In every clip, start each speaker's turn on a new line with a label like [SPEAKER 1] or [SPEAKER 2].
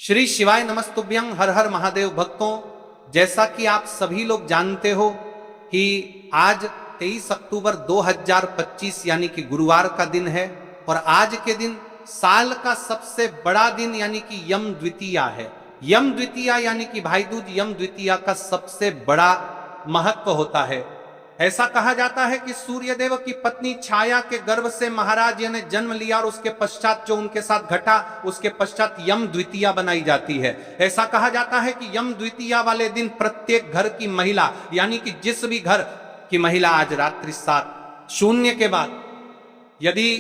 [SPEAKER 1] श्री शिवाय नमस्तुभ्यं। हर हर महादेव भक्तों, जैसा कि आप सभी लोग जानते हो कि आज 23 अक्टूबर 2025 यानी कि गुरुवार का दिन है और आज के दिन साल का सबसे बड़ा दिन यानी कि यम द्वितीया है। यम द्वितीया यानी कि भाई दूज यम द्वितीया का सबसे बड़ा महत्व होता है। ऐसा कहा जाता है कि सूर्यदेव की पत्नी छाया के गर्भ से महाराज ने जन्म लिया और उसके पश्चात जो उनके साथ घटा उसके पश्चात यम द्वितीया बनाई जाती है। ऐसा कहा जाता है कि यम द्वितीया वाले दिन प्रत्येक घर की महिला यानी कि जिस भी घर की महिला आज रात्रि 7:00 के बाद यदि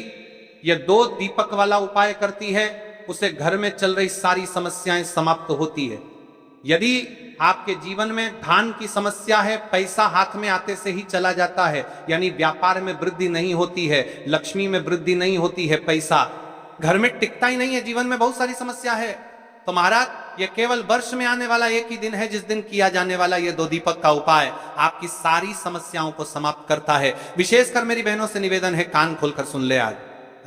[SPEAKER 1] यह 2 दीपक वाला उपाय करती है उसे घर में चल रही सारी समस्याएं समाप्त होती है। यदि आपके जीवन में धन की समस्या है, पैसा हाथ में आते से ही चला जाता है यानी व्यापार में वृद्धि नहीं होती है, लक्ष्मी में वृद्धि नहीं होती है, पैसा घर में टिकता ही नहीं है, जीवन में बहुत सारी समस्या है, तो महाराज ये केवल वर्ष में आने वाला एक ही दिन है जिस दिन किया जाने वाला ये 2 दीपक का उपाय आपकी सारी समस्याओं को समाप्त करता है। विशेषकर मेरी बहनों से निवेदन है, कान खोलकर सुन ले। आज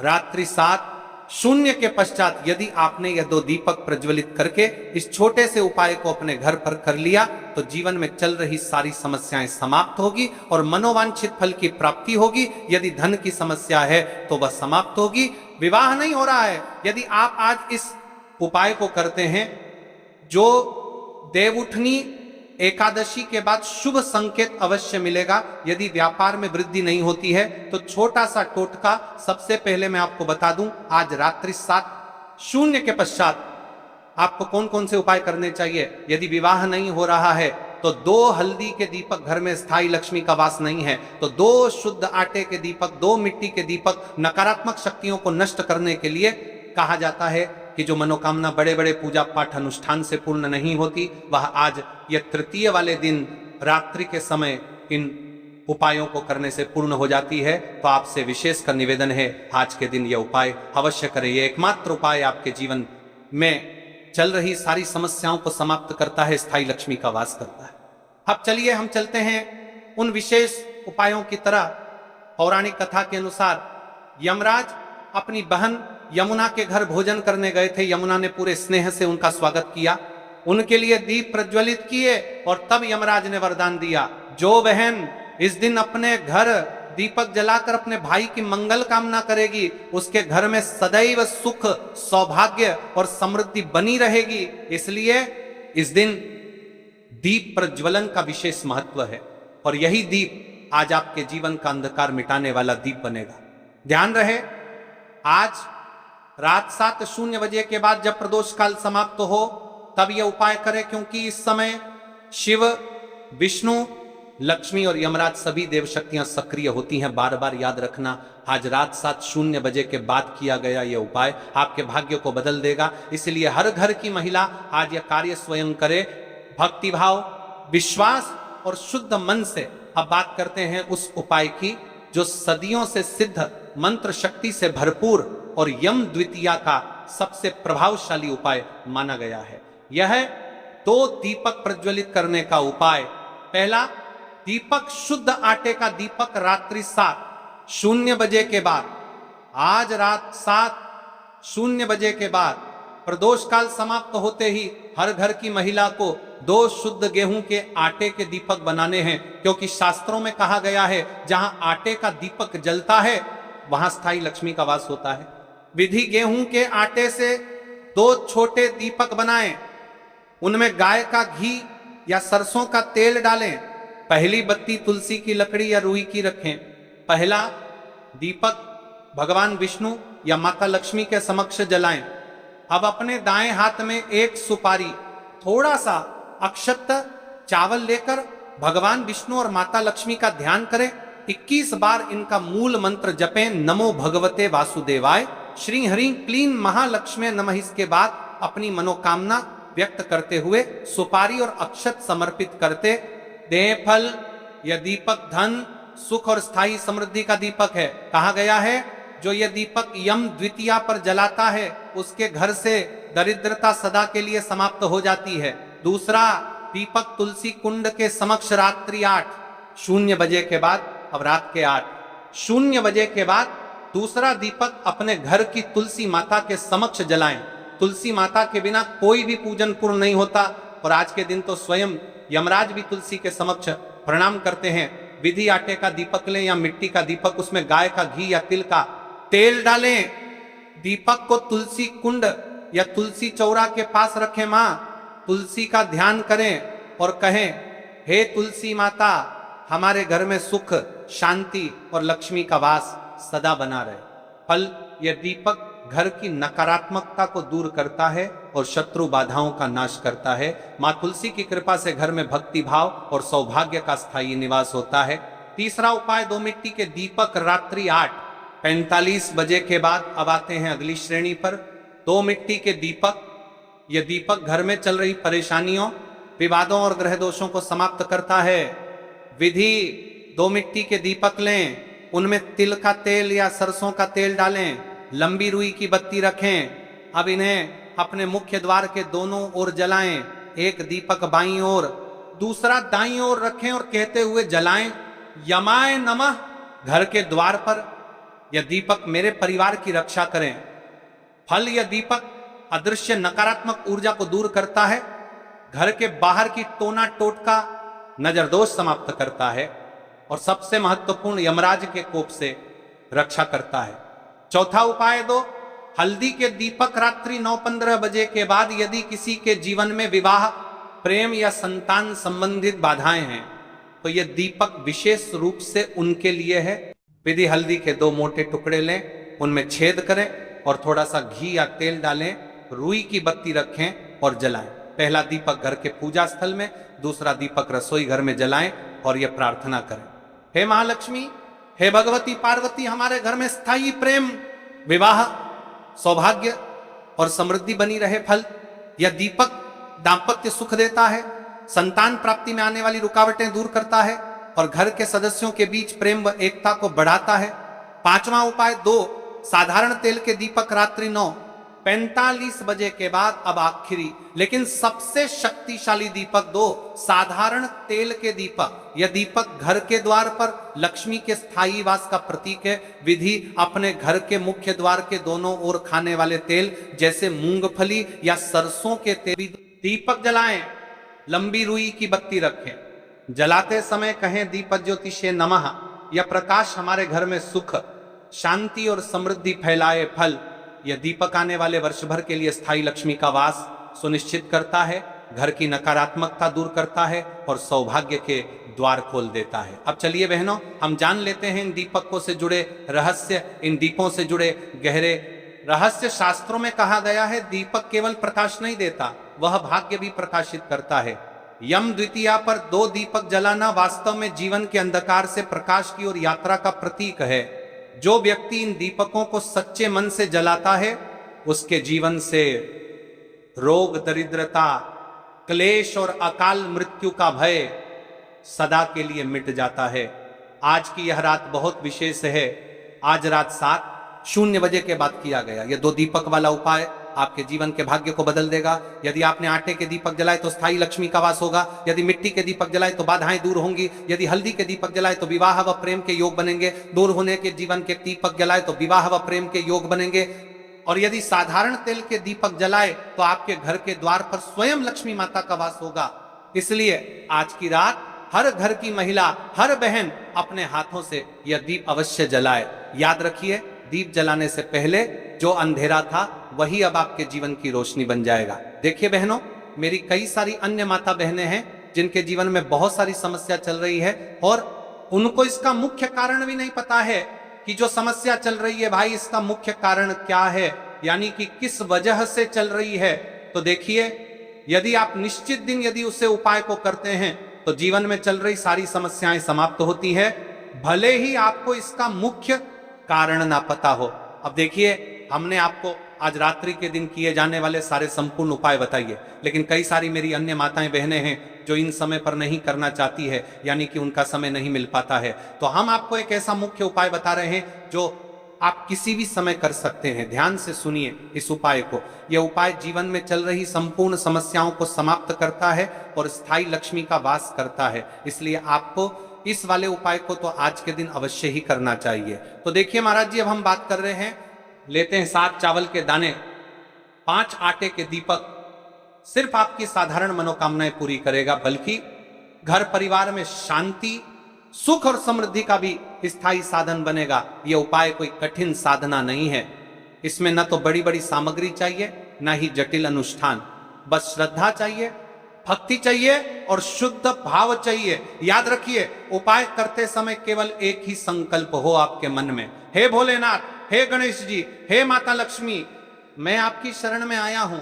[SPEAKER 1] रात्रि 7:00 के पश्चात यदि आपने यह 2 दीपक प्रज्वलित करके इस छोटे से उपाय को अपने घर पर कर लिया तो जीवन में चल रही सारी समस्याएं समाप्त होगी और मनोवांछित फल की प्राप्ति होगी। यदि धन की समस्या है तो वह समाप्त होगी। विवाह नहीं हो रहा है, यदि आप आज इस उपाय को करते हैं जो देवउठनी एकादशी के बाद शुभ संकेत अवश्य मिलेगा। यदि व्यापार में वृद्धि नहीं होती है तो छोटा सा टोटका सबसे पहले मैं आपको बता दूं, आज रात्रि 7:00 के पश्चात आपको कौन कौन से उपाय करने चाहिए। यदि विवाह नहीं हो रहा है तो 2 हल्दी के दीपक, घर में स्थायी लक्ष्मी का वास नहीं है तो 2 शुद्ध आटे के दीपक, 2 मिट्टी के दीपक नकारात्मक शक्तियों को नष्ट करने के लिए। कहा जाता है कि जो मनोकामना बड़े बड़े पूजा पाठ अनुष्ठान से पूर्ण नहीं होती वह आज यह तृतीय वाले दिन रात्रि के समय इन उपायों को करने से पूर्ण हो जाती है। तो आपसे विशेषकर निवेदन है, आज के दिन यह उपाय अवश्य करें। यह एकमात्र उपाय आपके जीवन में चल रही सारी समस्याओं को समाप्त करता है, स्थायी लक्ष्मी का वास करता है। अब चलिए हम चलते हैं उन विशेष उपायों की तरह। पौराणिक कथा के अनुसार यमराज अपनी बहन यमुना के घर भोजन करने गए थे। यमुना ने पूरे स्नेह से उनका स्वागत किया, उनके लिए दीप प्रज्वलित किए और तब यमराज ने वरदान दिया, जो बहन इस दिन अपने घर दीपक जलाकर अपने भाई की मंगल कामना करेगी उसके घर में सदैव सुख, सौभाग्य और समृद्धि बनी रहेगी। इसलिए इस दिन दीप प्रज्वलन का विशेष महत्व है और यही दीप आज आपके जीवन का अंधकार मिटाने वाला दीप बनेगा। ध्यान रहे, आज रात 7:00 के बाद जब प्रदोष काल समाप्त हो तब यह उपाय करें, क्योंकि इस समय शिव, विष्णु, लक्ष्मी और यमराज सभी देव शक्तियां सक्रिय होती हैं। बार बार याद रखना, आज रात 7:00 के बाद किया गया यह उपाय आपके भाग्य को बदल देगा। इसलिए हर घर की महिला आज यह कार्य स्वयं करे, भक्तिभाव, विश्वास और शुद्ध मन से। अब बात करते हैं उस उपाय की जो सदियों से सिद्ध, मंत्र शक्ति से भरपूर और यम द्वितीया का सबसे प्रभावशाली उपाय माना गया है। यह है 2 दीपक प्रज्वलित करने का उपाय। पहला दीपक, शुद्ध आटे का दीपक रात्रि 7:00 के बाद, आज रात 7:00 के बाद प्रदोष काल समाप्त होते ही हर घर की महिला को 2 शुद्ध गेहूं के आटे के दीपक बनाने हैं, क्योंकि शास्त्रों में कहा गया है जहां आटे का दीपक जलता है वहां स्थायी लक्ष्मी का वास होता है। विधि, गेहूं के आटे से 2 छोटे दीपक बनाएं, उनमें गाय का घी या सरसों का तेल डालें। पहली बत्ती तुलसी की लकड़ी या रूई की रखें। पहला दीपक भगवान विष्णु या माता लक्ष्मी के समक्ष जलाएं। अब अपने दाएं हाथ में 1 सुपारी, थोड़ा सा अक्षत चावल लेकर भगवान विष्णु और माता लक्ष्मी का ध्यान करें। 21 बार इनका मूल मंत्र जपें, नमो भगवते वासुदेवाय, श्री हरि क्लीन महालक्ष्मी नमः। इसके बाद अपनी मनोकामना व्यक्त करते हुए सुपारी और अक्षत समर्पित करते दें फल। यह दीपक धन, सुख और स्थायी समृद्धि का दीपक है। कहा गया है जो यह दीपक यम द्वितीया पर जलाता है उसके घर से दरिद्रता सदा के लिए समाप्त हो जाती है। दूसरा दीपक तुलसी कुंड के समक्ष रात्रि 8:00 के बाद, अब रात के 8:00 के बाद दूसरा दीपक अपने घर की तुलसी माता के समक्ष जलाएं। तुलसी माता के बिना कोई भी पूजन पूर्ण नहीं होता। और आज के दिन तो स्वयं यमराज भी तुलसी के समक्ष प्रणाम करते हैं। विधि आटे का दीपक लें या मिट्टी का दीपक, उसमें गाय का घी या तिल का तेल डालें। दीपक को तुलसी कुंड या तुलसी चौरा के पास रखें। मां तुलसी का ध्यान करें और कहें, हे तुलसी माता, हमारे घर में सुख, शांति और लक्ष्मी का वास सदा बना रहे। फल, यह दीपक घर की नकारात्मकता को दूर करता है और शत्रु बाधाओं का नाश करता है। मां तुलसी की कृपा से घर में भक्ति भाव और सौभाग्य का स्थायी निवास होता है। तीसरा उपाय, 2 मिट्टी के दीपक रात्रि 8:45 बजे के बाद। अब आते हैं अगली श्रेणी पर। 2 मिट्टी के दीपक, यह दीपक घर में चल रही परेशानियों, विवादों और ग्रह दोषों को समाप्त करता है। विधि, 2 मिट्टी के दीपक लें, उनमें तिल का तेल या सरसों का तेल डालें, लंबी रुई की बत्ती रखें। अब इन्हें अपने मुख्य द्वार के दोनों ओर जलाएं। एक दीपक बाईं ओर, दूसरा दाईं ओर रखें और कहते हुए जलाएं, यमाय नमः। घर के द्वार पर यह दीपक मेरे परिवार की रक्षा करें। फल, यह दीपक अदृश्य नकारात्मक ऊर्जा को दूर करता है, घर के बाहर की टोना टोटका, नजर दोष समाप्त करता है और सबसे महत्वपूर्ण, यमराज के कोप से रक्षा करता है। चौथा उपाय 2, हल्दी के दीपक रात्रि 9:15 बजे के बाद। यदि किसी के जीवन में विवाह, प्रेम या संतान संबंधित बाधाएं हैं तो यह दीपक विशेष रूप से उनके लिए है। विधि, हल्दी के 2 मोटे टुकड़े लें, उनमें छेद करें और थोड़ा सा घी या तेल डालें, रुई की बत्ती रखें और जलाएं। पहला दीपक घर के पूजा स्थल में, दूसरा दीपक रसोई घर में जलाएं और यह प्रार्थना करें, हे महालक्ष्मी, हे भगवती पार्वती, हमारे घर में स्थायी प्रेम, विवाह, सौभाग्य और समृद्धि बनी रहे। फल, यह दीपक दाम्पत्य सुख देता है, संतान प्राप्ति में आने वाली रुकावटें दूर करता है और घर के सदस्यों के बीच प्रेम व एकता को बढ़ाता है। पांचवा उपाय 2, साधारण तेल के दीपक रात्रि 9:45 बजे के बाद। अब आखिरी लेकिन सबसे शक्तिशाली दीपक 2, साधारण तेल के दीपक। यह दीपक घर के द्वार पर लक्ष्मी के स्थायी वास का प्रतीक है। विधि, अपने घर के मुख्य द्वार के दोनों ओर खाने वाले तेल जैसे मूंगफली या सरसों के तेल दीपक जलाएं, लंबी रुई की बत्ती रखें। जलाते समय कहें, दीपक ज्योतिषे नमः। यह प्रकाश हमारे घर में सुख, शांति और समृद्धि फैलाए। फल, यह दीपक आने वाले वर्ष भर के लिए स्थायी लक्ष्मी का वास सुनिश्चित करता है, घर की नकारात्मकता दूर करता है और सौभाग्य के द्वार खोल देता है। अब चलिए बहनों, हम जान लेते हैं इन दीपकों से जुड़े रहस्य, इन दीपों से जुड़े गहरे रहस्य। शास्त्रों में कहा गया है, दीपक केवल प्रकाश नहीं देता, वह भाग्य भी प्रकाशित करता है। यम द्वितीया पर 2 दीपक जलाना वास्तव में जीवन के अंधकार से प्रकाश की ओर यात्रा का प्रतीक है। जो व्यक्ति इन दीपकों को सच्चे मन से जलाता है, उसके जीवन से रोग, दरिद्रता, क्लेश और अकाल मृत्यु का भय सदा के लिए मिट जाता है। आज की यह रात बहुत विशेष है। आज रात 7:00 बजे के बाद किया गया यह 2 दीपक वाला उपाय आपके जीवन के भाग्य को बदल देगा। यदि आपने आटे के दीपक जलाए तो स्थायी लक्ष्मी का वास होगा। यदि मिट्टी के दीपक जलाए तो बाधाएं दूर होंगी। यदि हल्दी के दीपक जलाए तो विवाह व प्रेम के योग बनेंगे। दूर होने के जीवन के दीपक जलाए तो विवाह व प्रेम के योग बनेंगे। और यदि साधारण तेल के दीपक जलाए तो आपके घर के द्वार पर स्वयं लक्ष्मी माता का वास होगा। इसलिए आज की रात हर घर की महिला, हर बहन अपने हाथों से यह दीप अवश्य जलाए। याद रखिए, दीप जलाने से पहले जो अंधेरा था वही अब आपके जीवन की रोशनी बन जाएगा। देखिए बहनों, मेरी कई सारी अन्य माता बहनें हैं जिनके जीवन में बहुत सारी समस्या चल रही है और उनको इसका मुख्य कारण भी नहीं पता है कि जो समस्या चल रही है भाई, इसका मुख्य कारण क्या है, यानी कि किस वजह से चल रही है। तो देखिए, यदि आप निश्चित दिन यदि उसे उपाय को करते हैं तो जीवन में चल रही सारी समस्याएं समाप्त होती है, भले ही आपको इसका मुख्य कारण ना पता हो। अब देखिए, हमने आपको आज रात्रि के दिन किए जाने वाले सारे संपूर्ण उपाय बताइए, लेकिन कई सारी मेरी अन्य माताएं बहनें हैं जो इन समय पर नहीं करना चाहती है, यानी कि उनका समय नहीं मिल पाता है। तो हम आपको एक ऐसा मुख्य उपाय बता रहे हैं जो आप किसी भी समय कर सकते हैं। ध्यान से सुनिए इस उपाय को। यह उपाय जीवन में चल रही संपूर्ण समस्याओं को समाप्त करता है और स्थायी लक्ष्मी का वास करता है। इसलिए आपको इस वाले उपाय को तो आज के दिन अवश्य ही करना चाहिए। तो देखिए महाराज जी, अब हम बात कर रहे हैं, लेते हैं 7 चावल के दाने 5 आटे के दीपक सिर्फ आपकी साधारण मनोकामनाएं पूरी करेगा, बल्कि घर परिवार में शांति, सुख और समृद्धि का भी स्थायी साधन बनेगा। यह उपाय कोई कठिन साधना नहीं है। इसमें न तो बड़ी बड़ी सामग्री चाहिए, न ही जटिल अनुष्ठान। बस श्रद्धा चाहिए, भक्ति चाहिए और शुद्ध भाव चाहिए। याद रखिए, उपाय करते समय केवल एक ही संकल्प हो आपके मन में, हे भोलेनाथ, हे गणेश जी, हे माता लक्ष्मी, मैं आपकी शरण में आया हूं,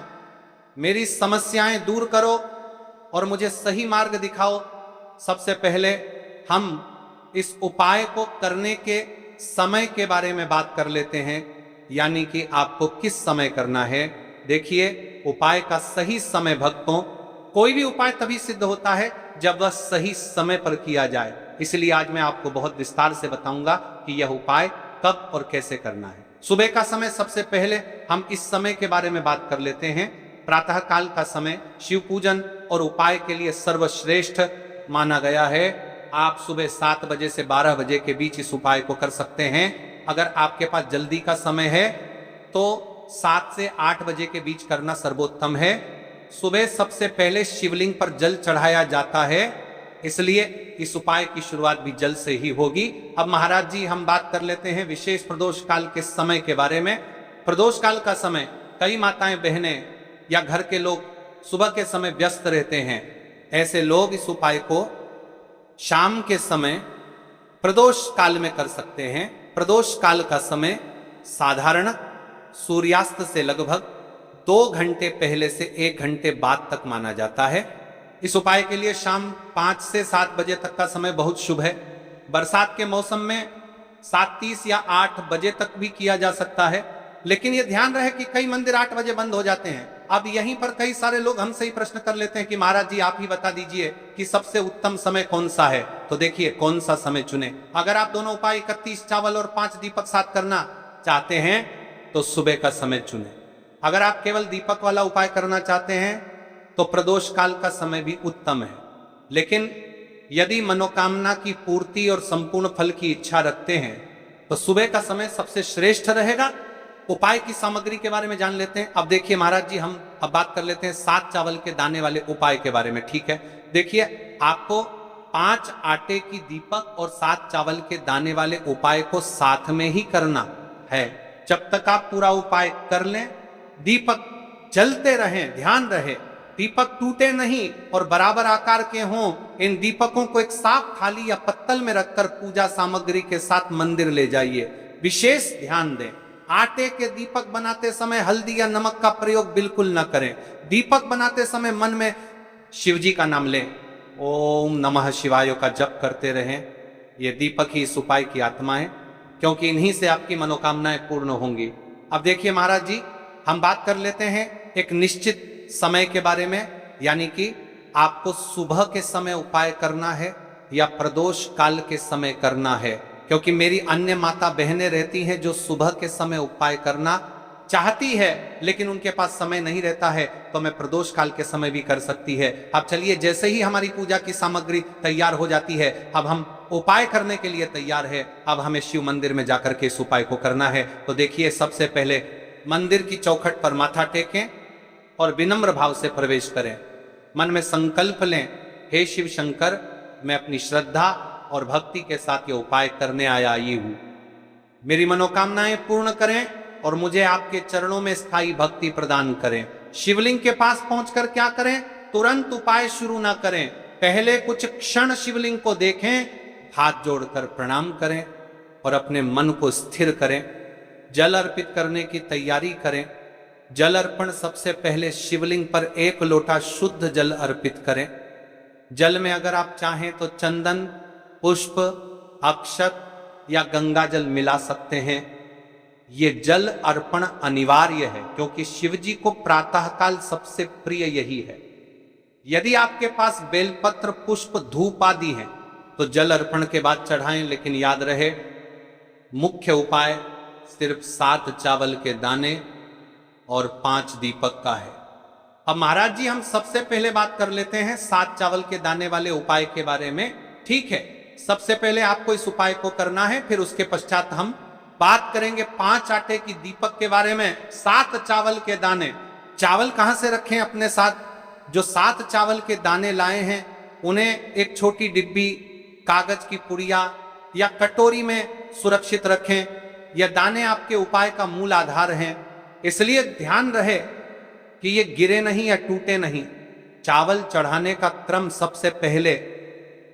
[SPEAKER 1] मेरी समस्याएं दूर करो और मुझे सही मार्ग दिखाओ। सबसे पहले हम इस उपाय को करने के समय के बारे में बात कर लेते हैं, यानी कि आपको किस समय करना है। देखिए, उपाय का सही समय भक्तों, कोई भी उपाय तभी सिद्ध होता है जब वह सही समय पर किया जाए। इसलिए आज मैं आपको बहुत विस्तार से बताऊंगा कि यह उपाय कब और कैसे करना है। सुबह का समय, सबसे पहले हम इस समय के बारे में बात कर लेते हैं। प्रातः काल का समय शिव पूजन और उपाय के लिए सर्वश्रेष्ठ माना गया है। आप सुबह 7 बजे से 12 बजे के बीच इस उपाय को कर सकते हैं। अगर आपके पास जल्दी का समय है तो 7 से 8 बजे के बीच करना सर्वोत्तम है। सुबह सबसे पहले शिवलिंग पर जल चढ़ाया जाता है, इसलिए इस उपाय की शुरुआत भी जल से ही होगी। अब महाराज जी, हम बात कर लेते हैं विशेष प्रदोष काल के समय के बारे में। प्रदोष काल का समय कई माताएं बहनें या घर के लोग सुबह के समय व्यस्त रहते हैं। ऐसे लोग इस उपाय को शाम के समय प्रदोष काल में कर सकते हैं। प्रदोष काल का समय साधारण सूर्यास्त से लगभग 2 घंटे पहले से 1 घंटे बाद तक माना जाता है। इस उपाय के लिए शाम 5 से 7 बजे तक का समय बहुत शुभ है। बरसात के मौसम में 7:30 या 8 बजे तक भी किया जा सकता है, लेकिन यह ध्यान रहे कि कई मंदिर 8 बजे बंद हो जाते हैं। अब यहीं पर कई सारे लोग हमसे ही प्रश्न कर लेते हैं कि महाराज जी, आप ही बता दीजिए कि सबसे उत्तम समय कौन सा है। तो देखिए, कौन सा समय चुने। अगर आप दोनों उपाय 31 चावल और 5 दीपक साथ करना चाहते हैं तो सुबह का समय चुने। अगर आप केवल दीपक वाला उपाय करना चाहते हैं तो प्रदोष काल का समय भी उत्तम है। लेकिन यदि मनोकामना की पूर्ति और संपूर्ण फल की इच्छा रखते हैं तो सुबह का समय सबसे श्रेष्ठ रहेगा। उपाय की सामग्री के बारे में जान लेते हैं। अब देखिए महाराज जी, हम अब बात कर लेते हैं 7 चावल के दाने वाले उपाय के बारे में। ठीक है, देखिए, आपको 5 आटे की दीपक और 7 चावल के दाने वाले उपाय को साथ में ही करना है। जब तक आप पूरा उपाय कर लें, दीपक जलते रहें, ध्यान रहे दीपक टूटे नहीं और बराबर आकार के हों। इन दीपकों को एक साफ थाली या पत्तल में रखकर पूजा सामग्री के साथ मंदिर ले जाइए। विशेष ध्यान दें, आटे के दीपक बनाते समय हल्दी या नमक का प्रयोग बिल्कुल न करें। दीपक बनाते समय मन में शिव जी का नाम लें, ओम नमः शिवाय का जप करते रहें। ये दीपक ही इस उपाय की आत्मा है, क्योंकि इन्हीं से आपकी मनोकामनाएं पूर्ण होंगी। अब देखिए महाराज जी, हम बात कर लेते हैं एक निश्चित समय के बारे में, यानी कि आपको सुबह के समय उपाय करना है या प्रदोष काल के समय करना है। क्योंकि मेरी अन्य माता बहनें रहती हैं जो सुबह के समय उपाय करना चाहती है, लेकिन उनके पास समय नहीं रहता है, तो मैं प्रदोष काल के समय भी कर सकती है। अब चलिए, जैसे ही हमारी पूजा की सामग्री तैयार हो जाती है, अब हम उपाय करने के लिए तैयार है। अब हमें शिव मंदिर में जाकर के इस उपाय को करना है। तो देखिए, सबसे पहले मंदिर की चौखट पर माथा टेकें और विनम्र भाव से प्रवेश करें। मन में संकल्प लें, हे शिव शंकर, मैं अपनी श्रद्धा और भक्ति के साथ ये उपाय करने आई हूं। मेरी मनोकामनाएं पूर्ण करें और मुझे आपके चरणों में स्थायी भक्ति प्रदान करें। शिवलिंग के पास पहुंचकर क्या करें? तुरंत उपाय शुरू ना करें, पहले कुछ क्षण शिवलिंग को देखें, हाथ जोड़कर प्रणाम करें और अपने मन को स्थिर करें। जल अर्पित करने की तैयारी करें। जल अर्पण सबसे पहले शिवलिंग पर 1 लोटा शुद्ध जल अर्पित करें। जल में अगर आप चाहें तो चंदन, पुष्प, अक्षत या गंगा जल मिला सकते हैं। ये जल अर्पण अनिवार्य है, क्योंकि शिव जी को प्रातःकाल सबसे प्रिय यही है। यदि आपके पास बेलपत्र, पुष्प, धूप आदि हैं तो जल अर्पण के बाद चढ़ाएं, लेकिन याद रहे मुख्य उपाय सिर्फ 7 चावल के दाने और 5 दीपक का है। अब महाराज जी, हम सबसे पहले बात कर लेते हैं 7 चावल के दाने वाले उपाय के बारे में। ठीक है, सबसे पहले आपको इस उपाय को करना है, फिर उसके पश्चात हम बात करेंगे 5 आटे की दीपक के बारे में। 7 चावल के दाने, चावल कहां से रखें अपने साथ? जो 7 चावल के दाने लाए हैं उन्हें एक छोटी डिब्बी, कागज की पुड़िया या कटोरी में सुरक्षित रखें। यह दाने आपके उपाय का मूल आधार हैं, इसलिए ध्यान रहे कि ये गिरे नहीं या टूटे नहीं। चावल चढ़ाने का क्रम सबसे पहले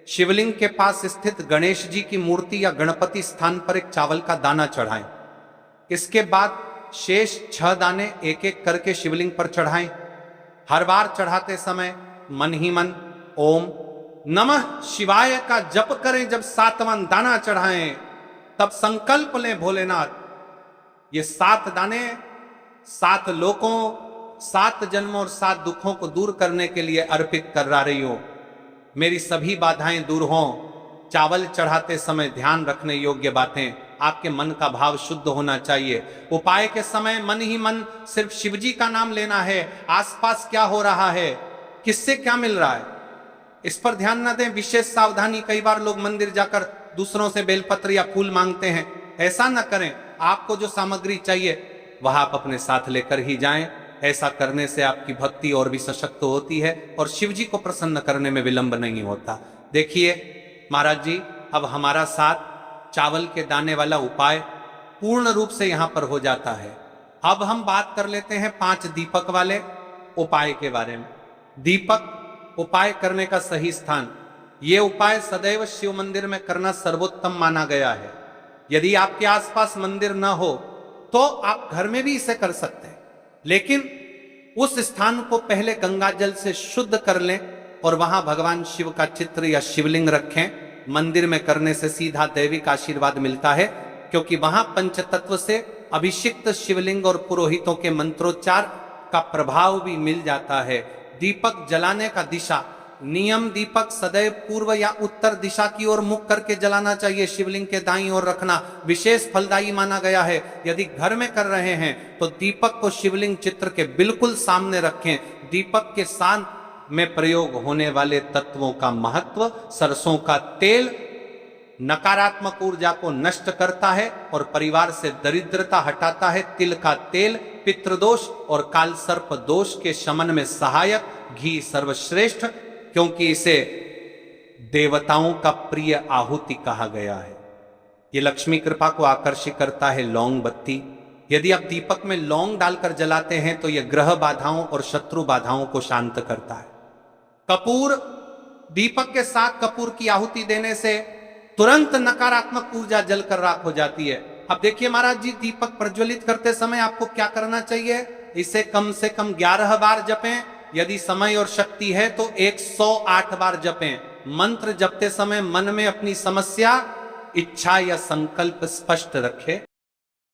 [SPEAKER 1] शिवलिंग के पास स्थित गणेश जी की मूर्ति या गणपति स्थान पर एक चावल का दाना चढ़ाएं। इसके बाद शेष 6 दाने एक एक करके शिवलिंग पर चढ़ाएं। हर बार चढ़ाते समय मन ही मन ओम नमः शिवाय का जप करें। जब 7वां दाना चढ़ाएं तब संकल्प लें, भोलेनाथ ये 7 दाने 7 लोकों, 7 जन्मों और 7 दुखों को दूर करने के लिए अर्पित कर रही हो। मेरी सभी बाधाएं दूर हों। चावल चढ़ाते समय ध्यान रखने योग्य बातें, आपके मन का भाव शुद्ध होना चाहिए। उपाय के समय मन ही मन सिर्फ शिवजी का नाम लेना है। आसपास क्या हो रहा है, किससे क्या मिल रहा है, इस पर ध्यान न दें। विशेष सावधानी, कई बार लोग मंदिर जाकर दूसरों से बेलपत्र या फूल मांगते हैं, ऐसा न करें। आपको जो सामग्री चाहिए वह आप अपने साथ लेकर ही जाएं। ऐसा करने से आपकी भक्ति और भी सशक्त होती है और शिव जी को प्रसन्न करने में विलंब नहीं होता। देखिए महाराज जी, अब हमारा साथ चावल के दाने वाला उपाय पूर्ण रूप से यहां पर हो जाता है। अब हम बात कर लेते हैं 5 दीपक वाले उपाय के बारे में। दीपक उपाय करने का सही स्थान, ये उपाय सदैव शिव मंदिर में करना सर्वोत्तम माना गया है। यदि आपके आसपास मंदिर न हो तो आप घर में भी इसे कर सकते हैं, लेकिन उस स्थान को पहले गंगा जल से शुद्ध कर लें और वहां भगवान शिव का चित्र या शिवलिंग रखें। मंदिर में करने से सीधा दैविक आशीर्वाद मिलता है, क्योंकि वहां पंचतत्व से अभिषिक्त शिवलिंग और पुरोहितों के मंत्रोच्चार का प्रभाव भी मिल जाता है। दीपक जलाने का दिशा नियम, दीपक सदैव पूर्व या उत्तर दिशा की ओर मुख करके जलाना चाहिए। शिवलिंग के दाईं ओर रखना विशेष फलदायी माना गया है। यदि घर में कर रहे हैं तो दीपक को शिवलिंग चित्र के बिल्कुल सामने रखें। दीपक के साथ में प्रयोग होने वाले तत्वों का महत्व, सरसों का तेल नकारात्मक ऊर्जा को नष्ट करता है और परिवार से दरिद्रता हटाता है। तिल का तेल पितृदोष और काल सर्प दोष के शमन में सहायक। घी सर्वश्रेष्ठ, क्योंकि इसे देवताओं का प्रिय आहुति कहा गया है। ये लक्ष्मी कृपा को आकर्षित करता है। लौंग बत्ती, यदि आप दीपक में लौंग डालकर जलाते हैं तो यह ग्रह बाधाओं और शत्रु बाधाओं को शांत करता है। कपूर, दीपक के साथ कपूर की आहुति देने से तुरंत नकारात्मक ऊर्जा जलकर राख हो जाती है। अब देखिए महाराज जी, दीपक प्रज्वलित करते समय आपको क्या करना चाहिए? इसे कम से कम 11 बार जपें। यदि समय और शक्ति है तो 108 बार जपें। मंत्र जपते समय मन में अपनी समस्या, इच्छा या संकल्प स्पष्ट रखें।